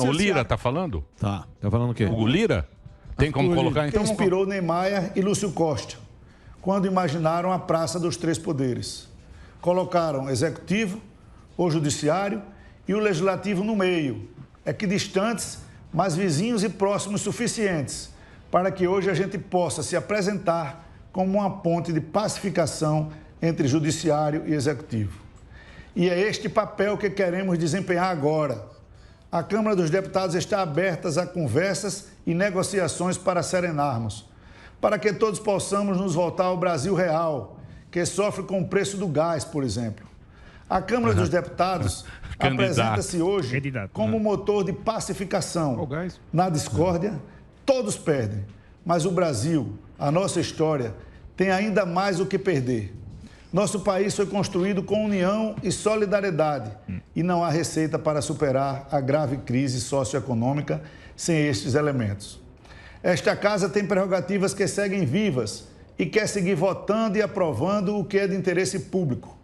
O Lira tá falando? Tá falando o quê? O Lira? Tem como colocar então? Quem inspirou Niemeyer e Lúcio Costa quando imaginaram a Praça dos Três Poderes. Colocaram o executivo, o judiciário e o legislativo no meio, equidistantes, mas vizinhos e próximos suficientes, para que hoje a gente possa se apresentar como uma ponte de pacificação entre judiciário e executivo. E é este papel que queremos desempenhar agora. A Câmara dos Deputados está aberta a conversas e negociações para serenarmos, para que todos possamos nos voltar ao Brasil real, que sofre com o preço do gás, por exemplo. A Câmara dos Deputados apresenta-se hoje como motor de pacificação. Na discórdia, todos perdem, mas o Brasil, a nossa história, tem ainda mais o que perder. Nosso país foi construído com união e solidariedade e não há receita para superar a grave crise socioeconômica sem estes elementos. Esta casa tem prerrogativas que seguem vivas e quer seguir votando e aprovando o que é de interesse público.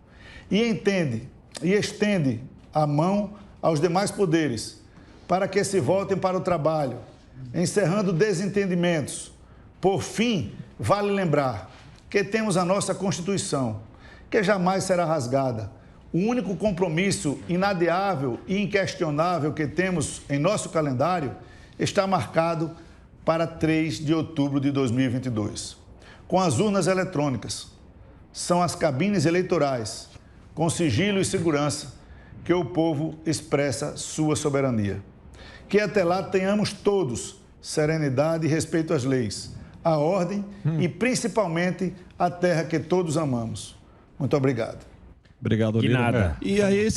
E entende e estende a mão aos demais poderes para que se voltem para o trabalho, encerrando desentendimentos. Por fim, vale lembrar que temos a nossa Constituição, que jamais será rasgada. O único compromisso inadiável e inquestionável que temos em nosso calendário está marcado para 3 de outubro de 2022. Com as urnas eletrônicas, são as cabines eleitorais, com sigilo e segurança, que o povo expressa sua soberania. Que até lá tenhamos todos serenidade e respeito às leis, à ordem e principalmente à terra que todos amamos. Muito obrigado. Obrigado, De Lira. nada. E aí,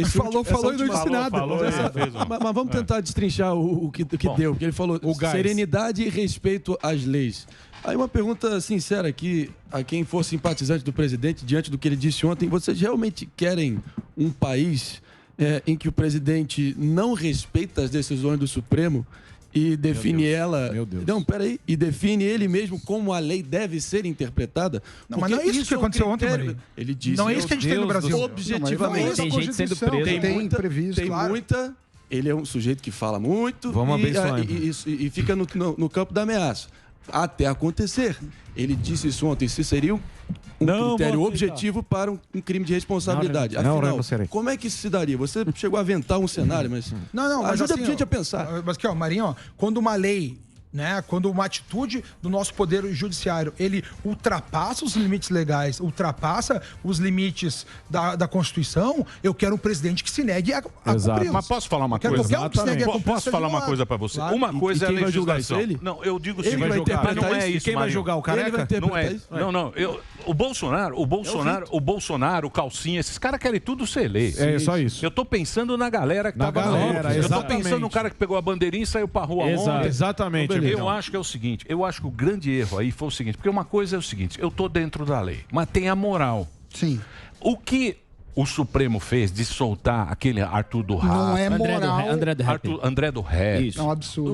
Falou e não disse nada. Mas vamos tentar destrinchar o que deu. Porque ele falou serenidade e respeito às leis. Aí uma pergunta sincera aqui a quem for simpatizante do presidente, diante do que ele disse ontem. Vocês realmente querem um país em que o presidente não respeita as decisões do Supremo e define ela... Meu Deus. Não, peraí. E define ele mesmo como a lei deve ser interpretada? Não, mas não é isso que aconteceu ontem, Marinho. Ele disse... Não é isso que a gente tem no Brasil. Objetivamente. Tem gente sendo presa. Tem previsto, Tem claro. muita... Ele é um sujeito que fala muito. Vamos abençoar. E fica no campo da ameaça. Até acontecer. Ele disse isso ontem. Isso seria um critério objetivo para um crime de responsabilidade. Afinal, como é que isso se daria? Você chegou a aventar um cenário, mas... Não, mas ajuda assim, a gente a pensar. Mas aqui, ó, Marinho, ó, quando uma lei, né, quando uma atitude do nosso poder judiciário, ele ultrapassa os limites legais, ultrapassa os limites da Constituição, eu quero um presidente que se negue a cumpri-los. Mas posso falar uma coisa? Posso falar uma coisa pra você? Claro. Uma coisa é a legislação. Não, eu digo o ele seguinte, vai interpretar não é isso? isso, Quem vai Marinho. julgar o careca? Não é. Não. O Bolsonaro, o Calcinha, esses caras querem tudo ser eleito. É só isso. Eu tô pensando na galera que tava na galera, rua. Eu tô exatamente. pensando no cara que pegou a bandeirinha e saiu pra rua ontem. Exatamente. Eu acho que é o seguinte, eu acho que o grande erro aí foi o seguinte, porque uma coisa é o seguinte, eu tô dentro da lei, mas tem a moral. Sim. O que o Supremo fez de soltar aquele Arthur do Rap, Não é moral. André do Rap, Isso. É um absurdo.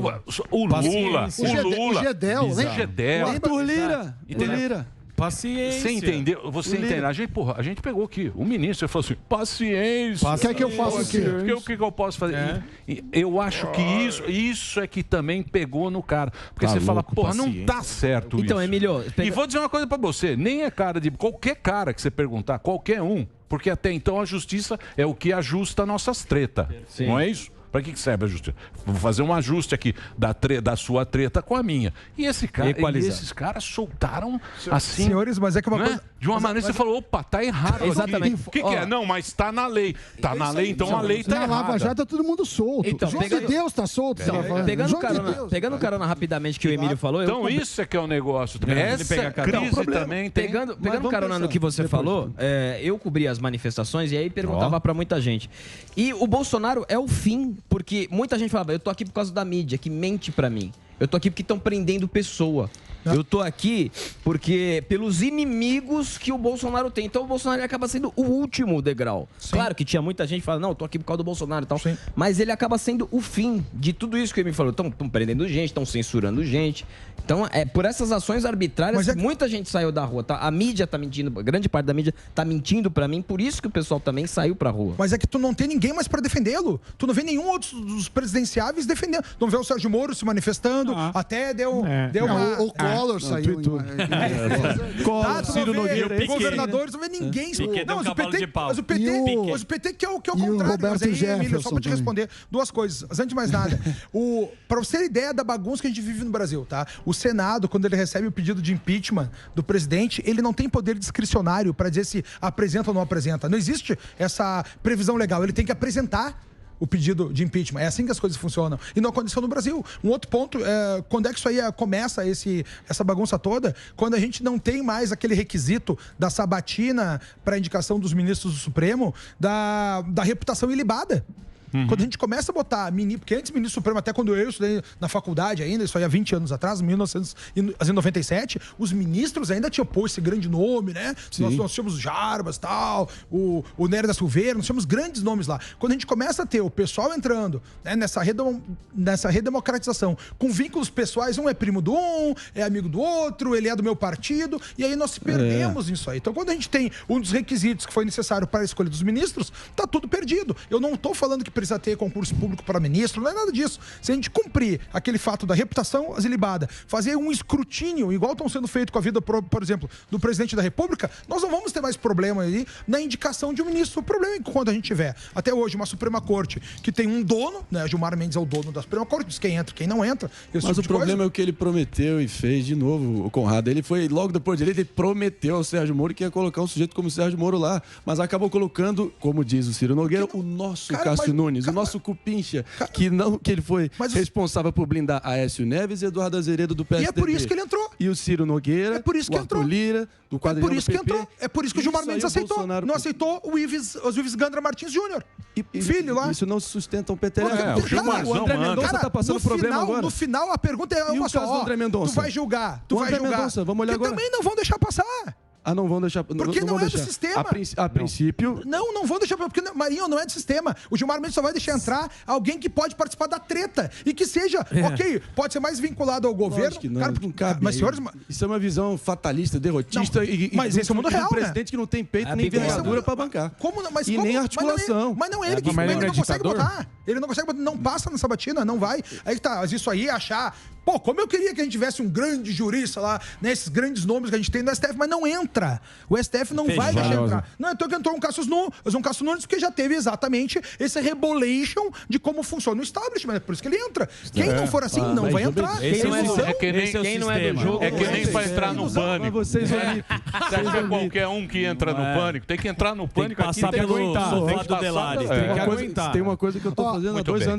o Lula, O Gedel, né? Gedel, Arthur Lira. Entendeu? Lira. Paciência. Você entendeu? Você entende? A gente pegou aqui. O ministro falou assim: paciência. Quer que eu faça o quê? O que eu posso fazer? E eu acho que isso é que também pegou no cara. Porque você fala, porra, não tá certo Então, isso. Emílio... E vou dizer uma coisa pra você: nem é cara de qualquer cara que você perguntar, qualquer um. Porque até então a justiça é o que ajusta nossas tretas. Não é isso? Para que serve a justiça? Vou fazer um ajuste aqui da sua treta com a minha. E esses caras soltaram assim. Senhores, mas é que uma coisa... De uma maneira você falou, opa, tá errado. Exatamente. O que é? Não, mas tá na lei. Tá na lei, então a lei tá Na Lava errada. Jato tá todo mundo solto. Então, João de Deus tá solto. Pegando carona rapidamente que o Emílio falou... Então isso é que é o negócio também. Essa crise também tem... Pegando carona no que você falou, eu cobri as manifestações e aí perguntava pra muita gente. E o Bolsonaro é o fim, porque muita gente falava, eu tô aqui por causa da mídia, que mente pra mim. Eu tô aqui porque estão prendendo pessoa. Eu tô aqui porque pelos inimigos que o Bolsonaro tem. Então o Bolsonaro acaba sendo o último degrau. Sim. Claro que tinha muita gente que fala, não, eu tô aqui por causa do Bolsonaro e tal. Sim. Mas ele acaba sendo o fim de tudo isso que ele me falou. Estão prendendo gente, estão censurando gente. Então, por essas ações arbitrárias, muita gente saiu da rua. Tá? A mídia tá mentindo, grande parte da mídia tá mentindo pra mim, por isso que o pessoal também saiu pra rua. Mas é que tu não tem ninguém mais pra defendê-lo. Tu não vê nenhum outro dos presidenciáveis defendendo. Não vê o Sérgio Moro se manifestando, até deu uma... O Collor saiu. Collor, Ciro Nogueira, governadores, não vê ninguém. Não, mas o PT que é o contrário. Roberto Mas aí, Jefferson Emílio, só pra te responder duas coisas. Mas antes de mais nada, pra você ter ideia da bagunça que a gente vive no Brasil, tá? O Senado, quando ele recebe o pedido de impeachment do presidente, ele não tem poder discricionário para dizer se apresenta ou não apresenta. Não existe essa previsão legal. Ele tem que apresentar o pedido de impeachment. É assim que as coisas funcionam. E não aconteceu no Brasil. Um outro ponto, quando é que isso aí começa, essa bagunça toda? Quando a gente não tem mais aquele requisito da sabatina para indicação dos ministros do Supremo, da reputação ilibada. Quando a gente começa a botar porque antes ministro Supremo, até quando eu estudei na faculdade ainda, isso aí há 20 anos atrás, 1997, os ministros ainda tinham esse grande nome, né? Nós tínhamos Jarbas, tal, o Nery da Silveira, nós tínhamos grandes nomes lá. Quando a gente começa a ter o pessoal entrando, né, nessa redemocratização, com vínculos pessoais, um é primo do um, é amigo do outro, ele é do meu partido, e aí nós se perdemos nisso aí. Então, quando a gente tem um dos requisitos que foi necessário para a escolha dos ministros, tá tudo perdido. Eu não estou falando que precisa ter concurso público para ministro, não é nada disso. Se a gente cumprir aquele fato da reputação ilibada, fazer um escrutínio, igual estão sendo feito com a vida, por exemplo, do presidente da República, nós não vamos ter mais problema aí na indicação de um ministro. O problema é que quando a gente tiver, até hoje, uma Suprema Corte que tem um dono, né? Gilmar Mendes é o dono da Suprema Corte, diz quem entra, quem não entra. Mas o problema é o que ele prometeu e fez de novo, o Conrado. Ele foi, logo depois dele, ele prometeu ao Sérgio Moro que ia colocar um sujeito como o Sérgio Moro lá, mas acabou colocando, como diz o Ciro Nogueira, o nosso Cássio Nunes, o nosso Cupincha, que ele foi responsável por blindar Aécio Neves e Eduardo Azeredo do PSDB. E é por isso que ele entrou. E o Ciro Nogueira, o Arthur Lira, do quadrilhão do PP. Que entrou. É por isso que o Gilmar Mendes aceitou. Não aceitou os Ives Gandra Martins Júnior. Filho lá. Isso não sustenta um PT. O André Mendonça tá passando problema agora. No final, a pergunta é uma só. André Mendonça? Tu vai julgar. Mendonça, vamos olhar agora. Também não vão deixar passar. Não vão deixar. Porque não é do sistema. A princípio. Não vão deixar. Porque, Marinho, não é do sistema. O Gilmar Mendes só vai deixar entrar alguém que pode participar da treta. E que seja, ok, pode ser mais vinculado ao governo. Que não, cara, não cabe. Mas, senhores. Isso é uma visão fatalista, derrotista. Mas esse é o mundo real. Um presidente que não tem peito nem envergadura para bancar. Nem articulação. Mas não é ele que não consegue botar. Ele não consegue botar. Não passa na sabatina, não vai. Aí tá, mas isso aí achar. Pô, como eu queria que a gente tivesse um grande jurista lá, né, esses grandes nomes que a gente tem no STF, mas não entra. O STF não vai deixar entrar. Não, então que entrou um Cássio Nunes, porque já teve exatamente esse rebolation de como funciona o establishment. É por isso que ele entra. Quem não for assim, não vai entrar. Quem não é do jogo. É que nem para entrar no pânico. Você acha qualquer um que entra no pânico? Tem que entrar no pânico aqui. Tem que passar pelo sofá do Delari. Tem uma coisa que eu tô fazendo há 2 anos.